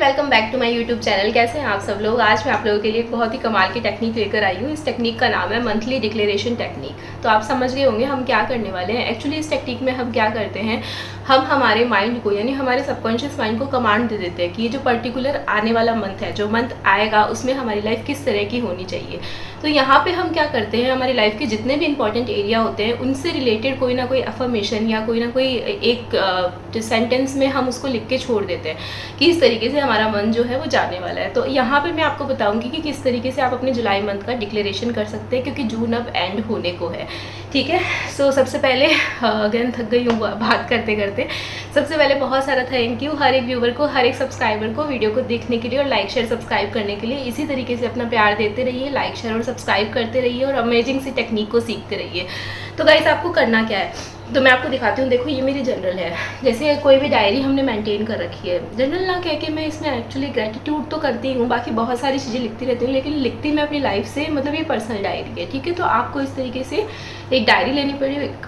Welcome back to my YouTube channel. कैसे हैं आप सब लोग। आज मैं आप लोगों के लिए एक बहुत ही कमाल की टेक्निक लेकर आई हूँ। इस टेक्निक का नाम है मंथली डिक्लेरेशन टेक्निक। तो आप समझ गए होंगे हम क्या करने वाले हैं। एक्चुअली इस टेक्निक में हम क्या करते हैं, हम हमारे माइंड को यानी हमारे सबकॉन्शियस माइंड को कमांड दे देते हैं कि ये जो पर्टिकुलर आने वाला मंथ है, जो मंथ आएगा उसमें हमारी लाइफ किस तरह की होनी चाहिए। तो यहाँ पे हम क्या करते हैं, हमारी लाइफ के जितने भी इंपॉर्टेंट एरिया होते हैं उनसे रिलेटेड कोई ना कोई अफर्मेशन या कोई ना कोई एक सेंटेंस में हम उसको लिख के छोड़ देते हैं कि इस तरीके से हमारा मंथ जो है वो जाने वाला है। तो यहाँ पे मैं आपको बताऊंगी कि किस तरीके से आप अपने जुलाई मंथ का डिक्लेरेशन कर सकते हैं, क्योंकि जून अब एंड होने को है। ठीक है, सो सबसे पहले अगेन थक गई हूँ बात करते करते। सबसे पहले बहुत सारा थैंक यू हर एक व्यूवर को, हर एक सब्सक्राइबर को वीडियो को देखने के लिए और लाइक शेयर सब्सक्राइब करने के लिए। इसी तरीके से अपना प्यार देते रहिए, लाइक शेयर और सब्सक्राइब करते रहिए और अमेजिंग सी टेक्निक को सीखते रहिए। तो गाइस आपको करना क्या है, तो मैं आपको दिखाती हूँ। देखो ये मेरी जनरल है, जैसे कोई भी डायरी हमने मेंटेन कर रखी है। जनरल ना कह के मैं इसमें एक्चुअली ग्रेटिट्यूड तो करती हूँ, बाकी बहुत सारी चीज़ें लिखती रहती हूँ, लेकिन लिखती मैं अपनी लाइफ से, मतलब ये पर्सनल डायरी है। ठीक है, तो आपको इस तरीके से एक डायरी लेनी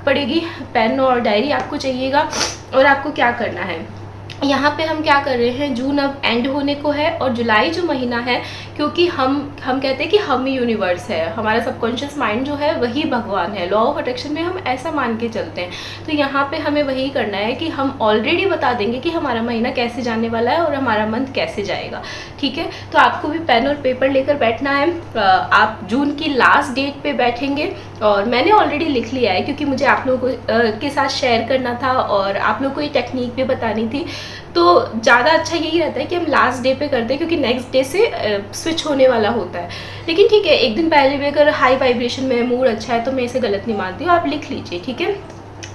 पड़ेगी। पेन और डायरी आपको चाहिएगा। और आपको क्या करना है, यहाँ पे हम क्या कर रहे हैं, जून अब एंड होने को है और जुलाई जो महीना है, क्योंकि हम कहते हैं कि हम ही यूनिवर्स है, हमारा सबकॉन्शियस माइंड जो है वही भगवान है। लॉ ऑफ अट्रैक्शन में हम ऐसा मान के चलते हैं। तो यहाँ पे हमें वही करना है कि हम ऑलरेडी बता देंगे कि हमारा महीना कैसे जाने वाला है और हमारा मंथ कैसे जाएगा। ठीक है, तो आपको भी पेन और पेपर लेकर बैठना है। आप जून की लास्ट डेट पे बैठेंगे और मैंने ऑलरेडी लिख लिया है, क्योंकि मुझे आप लोगों के साथ शेयर करना था और आप लोगों को ये टेक्निक भी बतानी थी। तो ज़्यादा अच्छा यही रहता है कि हम लास्ट डे पे करते हैं, क्योंकि नेक्स्ट डे से स्विच होने वाला होता है। लेकिन ठीक है, एक दिन पहले भी अगर हाई वाइब्रेशन में मूड अच्छा है तो मैं इसे गलत नहीं मानती हूँ, आप लिख लीजिए। ठीक है,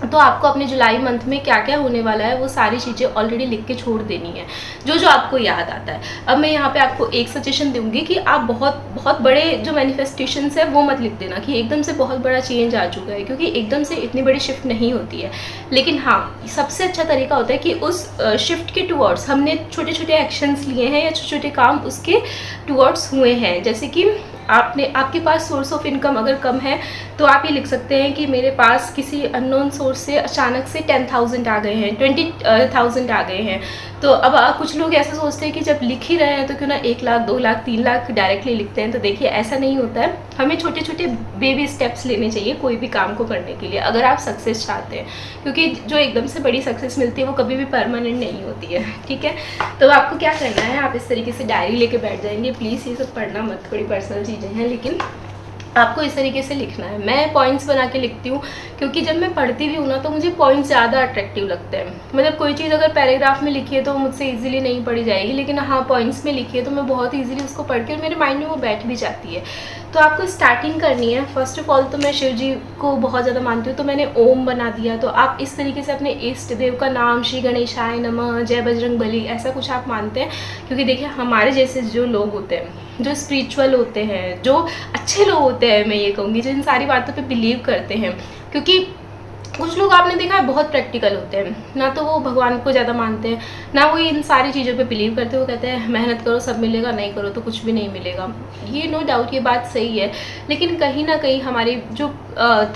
तो आपको अपने जुलाई मंथ में क्या क्या होने वाला है वो सारी चीज़ें ऑलरेडी लिख के छोड़ देनी है, जो जो आपको याद आता है। अब मैं यहाँ पे आपको एक सजेशन दूंगी कि आप बहुत बड़े जो मैनिफेस्टेशंस है वो मत लिख देना कि एकदम से बहुत बड़ा चेंज आ चुका है, क्योंकि एकदम से इतनी बड़ी शिफ्ट नहीं होती है। लेकिन हाँ, सबसे अच्छा तरीका होता है कि उस शिफ्ट के टूवर्ड्स हमने छोटे छोटे एक्शंस लिए हैं या छोटे छोटे काम उसके टूवर्ड्स हुए हैं। जैसे कि आपके पास सोर्स ऑफ इनकम अगर कम है तो आप ये लिख सकते हैं कि मेरे पास किसी अननोन सोर्स से अचानक से 10,000 आ गए हैं, 20,000 आ गए हैं। तो अब कुछ लोग ऐसा सोचते हैं कि जब लिख ही रहे हैं तो क्यों ना 1 लाख 2 लाख 3 लाख डायरेक्टली लिखते हैं। तो देखिए ऐसा नहीं होता है, हमें छोटे छोटे बेबी स्टेप्स लेने चाहिए कोई भी काम को करने के लिए, अगर आप सक्सेस चाहते हैं, क्योंकि जो एकदम से बड़ी सक्सेस मिलती है वो कभी भी परमानेंट नहीं होती है। ठीक है, तो आपको क्या करना है, आप इस तरीके से डायरी लेके बैठ जाएंगे। प्लीज़ ये सब पढ़ना मत, थोड़ी पर्सनल चीज़ें हैं, लेकिन आपको इस तरीके से लिखना है। मैं पॉइंट्स बना के लिखती हूँ, क्योंकि जब मैं पढ़ती भी हूँ ना तो मुझे पॉइंट्स ज़्यादा अट्रैक्टिव लगते हैं। मतलब कोई चीज़ अगर पैराग्राफ में लिखी है तो मुझसे इजीली नहीं पढ़ी जाएगी, लेकिन हाँ पॉइंट्स में लिखी है तो मैं बहुत इजीली उसको पढ़ के और मेरे माइंड में वो बैठ भी जाती है। तो आपको स्टार्टिंग करनी है। फर्स्ट ऑफ ऑल तो मैं शिव जी को बहुत ज़्यादा मानती हूँ, तो मैंने ओम बना दिया। तो आप इस तरीके से अपने इष्ट देव का नाम, श्री गणेशाय नमः, जय बजरंग बली, ऐसा कुछ आप मानते हैं। क्योंकि देखिए हमारे जैसे जो लोग होते हैं, जो स्पिरिचुअल होते हैं, जो अच्छे लोग होते हैं, मैं ये कहूँगी जो इन सारी बातों पे बिलीव करते हैं, क्योंकि कुछ लोग आपने देखा है बहुत प्रैक्टिकल होते हैं, ना तो वो भगवान को ज़्यादा मानते हैं, ना वो इन सारी चीज़ों पे बिलीव करते हैं। वो कहते हैं मेहनत करो सब मिलेगा, नहीं करो तो कुछ भी नहीं मिलेगा। ये नो डाउट ये बात सही है, लेकिन कहीं ना कहीं हमारी जो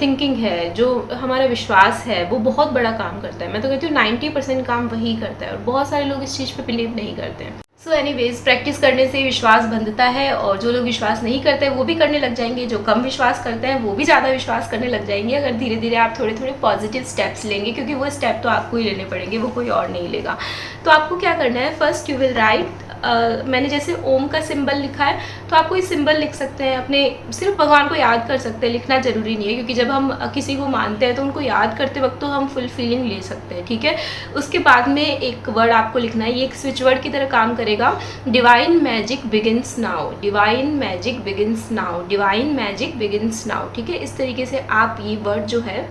थिंकिंग है, जो हमारा विश्वास है, वो बहुत बड़ा काम करता है। मैं तो कहती हूँ 90% काम वही करता है, और बहुत सारे लोग इस चीज़ पर बिलीव नहीं करते हैं। सो एनीवेज, प्रैक्टिस करने से विश्वास बंधता है, और जो लोग विश्वास नहीं करते वो भी करने लग जाएंगे, जो कम विश्वास करते हैं वो भी ज़्यादा विश्वास करने लग जाएंगे, अगर धीरे धीरे आप थोड़े थोड़े पॉजिटिव स्टेप्स लेंगे, क्योंकि वो स्टेप तो आपको ही लेने पड़ेंगे, वो कोई और नहीं लेगा। तो आपको क्या करना है, फर्स्ट यू विल राइट, मैंने जैसे ओम का सिंबल लिखा है तो आप कोई सिंबल लिख सकते हैं अपने, सिर्फ भगवान को याद कर सकते हैं, लिखना जरूरी नहीं है, क्योंकि जब हम किसी को मानते हैं तो उनको याद करते वक्त तो हम फुल फीलिंग ले सकते हैं। ठीक है, उसके बाद में एक वर्ड आपको लिखना है, ये एक स्विच वर्ड की तरह काम करेगा, divine magic begins now, divine magic begins now, divine magic begins now. ठीक है, इस तरीके से आप ये वर्ड जो है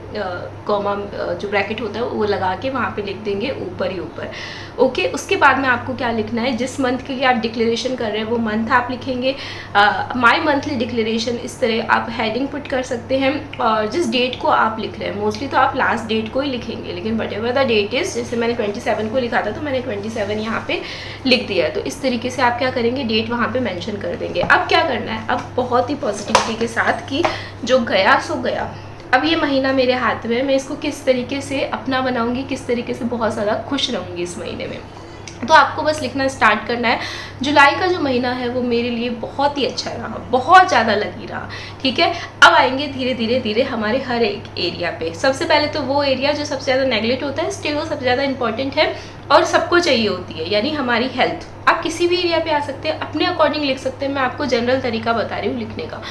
कॉमा जो ब्रैकेट होता है वो लगा के वहाँ पे लिख देंगे ऊपर ही ऊपर। ओके, उसके बाद में आपको क्या लिखना है, जिस मंथ के लिए आप डिक्लेरेशन कर रहे हैं वो मंथ आप लिखेंगे। माय मंथली डिक्लेरेशन, इस तरह आप हेडिंग पुट कर सकते हैं। और जिस डेट को आप लिख रहे हैं, मोस्टली तो आप लास्ट डेट को ही लिखेंगे, लेकिन whatever the date is, जैसे मैंने 27 को लिखा था तो मैंने 27 यहाँ पे लिख दिया है। तो इस तरीके से आप क्या करेंगे, डेट वहाँ पे मेंशन कर देंगे। अब क्या करना है, अब बहुत ही पॉजिटिविटी के साथ कि जो गया सो गया, अब ये महीना मेरे हाथ में है, मैं इसको किस तरीके से अपना बनाऊंगी, किस तरीके से बहुत ज़्यादा खुश रहूँगी इस महीने में। तो आपको बस लिखना स्टार्ट करना है। जुलाई का जो महीना है वो मेरे लिए बहुत ही अच्छा रहा, बहुत ज़्यादा लगी रहा, ठीक है। अब आएंगे धीरे धीरे धीरे हमारे हर एक एरिया पे। सबसे पहले तो वो एरिया जो सबसे ज़्यादा नेगलेक्ट होता है, स्टिल वो सबसे ज़्यादा इंपॉर्टेंट है और सबको चाहिए होती है, यानी हमारी हेल्थ। आप किसी भी एरिया पे आ सकते हैं, अपने अकॉर्डिंग लिख सकते हैं, मैं आपको जनरल तरीका बता रही हूँ लिखने का।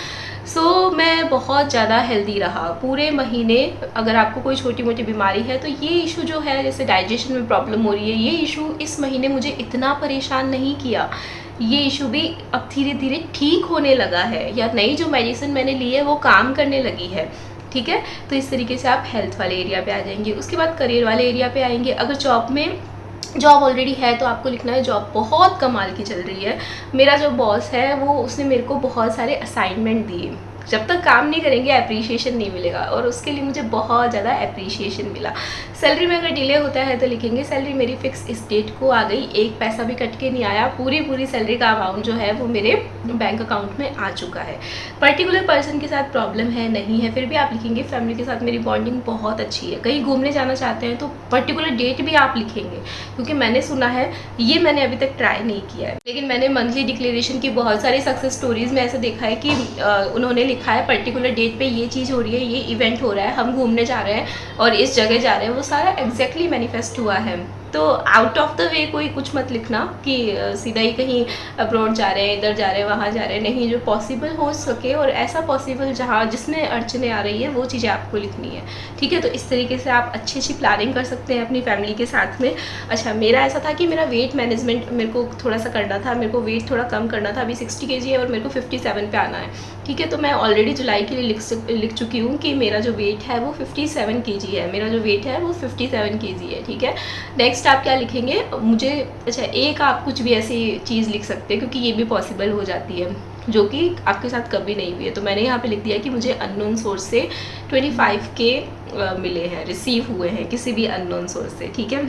मैं बहुत ज़्यादा हेल्दी रहा पूरे महीने। अगर आपको कोई छोटी मोटी बीमारी है तो ये इशू जो है, जैसे डाइजेशन में प्रॉब्लम हो रही है, ये इशू इस महीने मुझे इतना परेशान नहीं किया। ये इशू भी अब धीरे धीरे ठीक होने लगा है, या नई जो मेडिसिन मैंने ली है वो काम करने लगी है, ठीक है। तो इस तरीके से आप हेल्थ वाले एरिया पे आ जाएंगे। उसके बाद करियर वाले एरिया पे आएंगे। अगर जॉब ऑलरेडी है तो आपको लिखना है जॉब बहुत कमाल की चल रही है। मेरा जो बॉस है वो उसने मेरे को बहुत सारे असाइनमेंट दिए। जब तक काम नहीं करेंगे अप्रिशिएशन नहीं मिलेगा, और उसके लिए मुझे बहुत ज़्यादा अप्रिशिएशन मिला। सैलरी में अगर डिले होता है तो लिखेंगे सैलरी मेरी फिक्स इस डेट को आ गई, एक पैसा भी कट के नहीं आया, पूरी सैलरी का अमाउंट जो है वो मेरे बैंक अकाउंट में आ चुका है। पर्टिकुलर पर्सन के साथ प्रॉब्लम है नहीं है, फिर भी आप लिखेंगे फैमिली के साथ मेरी बॉन्डिंग बहुत अच्छी है। कहीं घूमने जाना चाहते हैं तो पर्टिकुलर डेट भी आप लिखेंगे, क्योंकि मैंने सुना है, ये मैंने अभी तक ट्राई नहीं किया है, लेकिन मैंने मंथली डिक्लेरेशन की बहुत सारी सक्सेस स्टोरीज में ऐसा देखा है कि उन्होंने लिखा है पर्टिकुलर डेट पे ये चीज़ हो रही है, ये इवेंट हो रहा है, हम घूमने जा रहे हैं और इस जगह जा रहे हैं, वो सारा एग्जैक्टली मैनिफेस्ट हुआ है। तो आउट ऑफ द वे कोई कुछ मत लिखना कि सीधा ही कहीं अब्रॉड जा रहे हैं, इधर जा रहे हैं, वहाँ जा रहे हैं, नहीं। जो पॉसिबल हो सके और ऐसा पॉसिबल जहाँ जिसमें अड़चने आ रही है वो चीज़ें आपको लिखनी है, ठीक है। तो इस तरीके से आप अच्छी प्लानिंग कर सकते हैं अपनी फैमिली के साथ में। अच्छा, मेरा ऐसा था कि मेरा वेट मैनेजमेंट मेरे को थोड़ा सा करना था, मेरे को वेट थोड़ा कम करना था। अभी 60 kg है और मेरे को 57 पे आना है, ठीक है। तो मैं ऑलरेडी जुलाई के लिए लिख चुकी हूँ कि मेरा जो वेट है वो 57 kg है, मेरा जो वेट है वो 57 kg है, ठीक है। नेक्स्ट आप क्या लिखेंगे मुझे, अच्छा एक आप कुछ भी ऐसी चीज़ लिख सकते हैं, क्योंकि ये भी पॉसिबल हो जाती है जो कि आपके साथ कभी नहीं हुई है। तो मैंने यहाँ पे लिख दिया कि मुझे अननोन सोर्स से 25K मिले हैं, रिसीव हुए हैं किसी भी अननोन सोर्स से, ठीक है।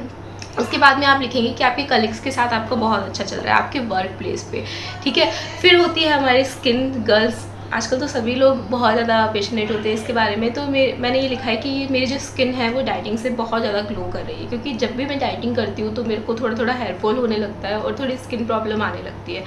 उसके बाद में आप लिखेंगे कि आपके कलीग्स के साथ आपको बहुत अच्छा चल रहा है आपके वर्क प्लेस पे, ठीक है। फिर होती है हमारी स्किन। गर्ल्स आजकल तो सभी लोग बहुत ज़्यादा पेशनेट होते हैं इसके बारे में। तो मैंने ये लिखा है कि मेरी जो स्किन है वो डाइटिंग से बहुत ज़्यादा ग्लो कर रही है, क्योंकि जब भी मैं डाइटिंग करती हूँ तो मेरे को थोड़ा थोड़ा हेयर फॉल होने लगता है और थोड़ी स्किन प्रॉब्लम आने लगती है,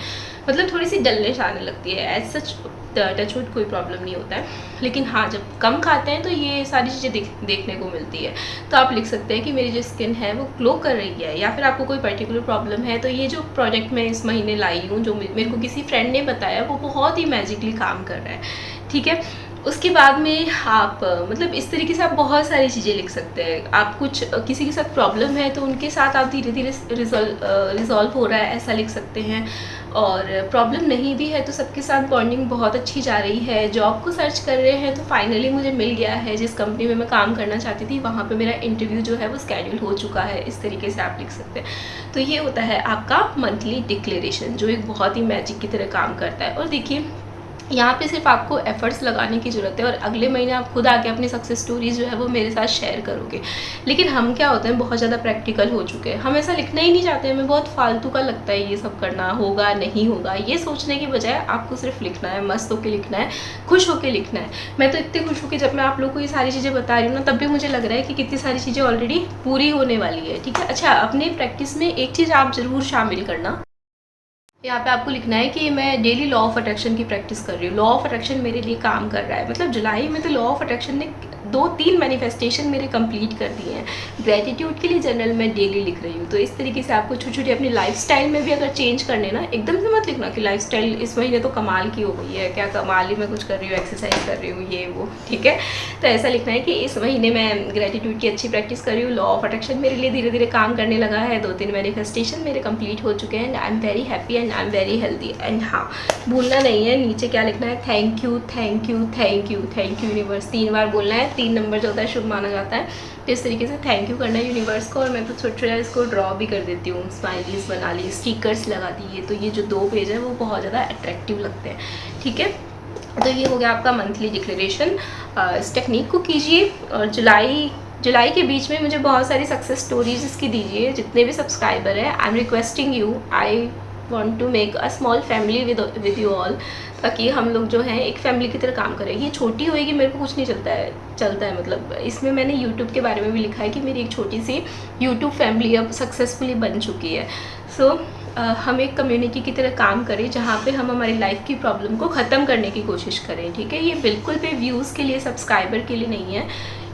मतलब थोड़ी सी डलनेस आने लगती है। एज सच टचवुड कोई प्रॉब्लम नहीं होता है, लेकिन हाँ जब कम खाते हैं तो ये सारी चीज़ें देखने को मिलती है। तो आप लिख सकते हैं कि मेरी जो स्किन है वो ग्लो कर रही है, या फिर आपको कोई पर्टिकुलर प्रॉब्लम है तो ये जो प्रोडक्ट मैं इस महीने लाई हूँ, जो मेरे को किसी फ्रेंड ने बताया, वो बहुत ही मैजिकली काम कर रहा है, ठीक है। उसके बाद में आप मतलब इस तरीके से आप बहुत सारी चीज़ें लिख सकते हैं। आप कुछ किसी के साथ प्रॉब्लम है तो उनके साथ आप धीरे धीरे रिजॉल्व हो रहा है ऐसा लिख सकते हैं, और प्रॉब्लम नहीं भी है तो सबके साथ बॉन्डिंग बहुत अच्छी जा रही है। जॉब को सर्च कर रहे हैं तो फाइनली मुझे मिल गया है, जिस कंपनी में मैं काम करना चाहती थी वहाँ पे मेरा इंटरव्यू जो है वो स्केड्यूल हो चुका है। इस तरीके से आप लिख सकते हैं। तो ये होता है आपका मंथली डिक्लेरेशन, जो एक बहुत ही मैजिक की तरह काम करता है। और देखिए यहाँ पे सिर्फ आपको एफर्ट्स लगाने की ज़रूरत है, और अगले महीने आप खुद आके अपनी सक्सेस स्टोरीज जो है वो मेरे साथ शेयर करोगे। लेकिन हम क्या होते हैं, बहुत ज़्यादा प्रैक्टिकल हो चुके हैं, हम ऐसा लिखना ही नहीं चाहते, हमें बहुत फालतू का लगता है ये सब करना, होगा नहीं होगा, ये सोचने की बजाय आपको सिर्फ लिखना है, मस्त होकर लिखना है, खुश होकर लिखना है। मैं तो इतनी खुश हूँ कि जब मैं आप लोग को ये सारी चीज़ें बता रही हूँ ना, तब भी मुझे लग रहा है कि कितनी सारी चीज़ें ऑलरेडी पूरी होने वाली है, ठीक है। अच्छा, अपने प्रैक्टिस में एक चीज़ आप ज़रूर शामिल करना, यहाँ पे आपको लिखना है कि मैं डेली लॉ ऑफ अट्रैक्शन की प्रैक्टिस कर रही हूँ। लॉ ऑफ अट्रैक्शन मेरे लिए काम कर रहा है, मतलब जुलाई में तो लॉ ऑफ अट्रैक्शन ने 2-3 मैनिफेस्टेशन मेरे कंप्लीट कर दिए हैं। ग्रेटिट्यूड के लिए जर्नल मैं डेली लिख रही हूँ। तो इस तरीके से आपको छोटी छोटी अपनी लाइफस्टाइल में भी अगर चेंज करने ना, एकदम से मत लिखना कि लाइफस्टाइल इस महीने तो कमाल की हो गई है, क्या कमाल ही मैं कुछ कर रही हूँ, एक्सरसाइज कर रही हूँ, ये वो, ठीक है। तो ऐसा लिखना है कि इस महीने मैं ग्रेटिट्यूड की अच्छी प्रैक्टिस कर रही हूँ, लॉ ऑफ अट्रैक्शन मेरे लिए धीरे धीरे काम करने लगा है, 2-3 मैनिफेस्टेशन मेरे कंप्लीट हो चुके हैं, and I am very happy and I am very healthy. And हाँ, भूलना नहीं है, नीचे क्या लिखना है, thank you thank you thank you thank you universe. 3 बार बोलना है, 3 नंबर जो होता है शुभ माना जाता है। तो इस तरीके से थैंक यू करना है यूनिवर्स को। और मैं तो छोटे छोटे इसको ड्रॉ भी कर देती हूँ, स्माइलीज बना ली, स्टिकर्स लगा दिए, तो ये जो 2 पेज है वो बहुत ज़्यादा अट्रैक्टिव लगते हैं, ठीक है। तो ये हो गया आपका मंथली डिक्लेरेशन। इस टेक्निक को कीजिए, और जुलाई के बीच में मुझे बहुत सारी सक्सेस स्टोरीज इसकी दीजिए। जितने भी सब्सक्राइबर हैं, I am requesting you, I want to make a small family with you all, ताकि हम लोग जो हैं एक फैमिली की तरह काम करें। ये छोटी होएगी, मेरे को कुछ नहीं चलता है मतलब इसमें मैंने YouTube के बारे में भी लिखा है कि मेरी एक छोटी सी YouTube फैमिली अब सक्सेसफुली बन चुकी है। सो हम एक कम्युनिटी की तरह काम करें जहाँ पे हम हमारी लाइफ की प्रॉब्लम को ख़त्म करने की कोशिश करें, ठीक है। ये बिल्कुल भी व्यूज़ के लिए, सब्सक्राइबर के लिए नहीं है,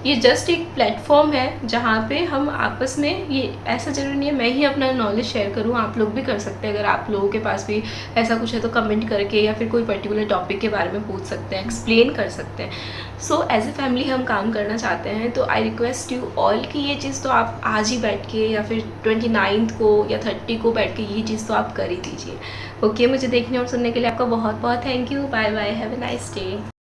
ये जस्ट एक प्लेटफॉर्म है जहाँ पे हम आपस में, ये ऐसा ज़रूरी नहीं है मैं ही अपना नॉलेज शेयर करूँ, आप लोग भी कर सकते हैं। अगर आप लोगों के पास भी ऐसा कुछ है तो कमेंट करके या फिर कोई पर्टिकुलर टॉपिक के बारे में पूछ सकते हैं, एक्सप्लेन कर सकते हैं। सो एज ए फैमिली हम काम करना चाहते हैं, तो आई रिक्वेस्ट यू ऑल कि ये चीज़ तो आप आज ही बैठ के या फिर 29 को या 30 को बैठ के ये चीज़ तो आप कर ही दीजिए। ओके, मुझे देखने और सुनने के लिए आपका बहुत बहुत thank you. Bye bye, have a nice day.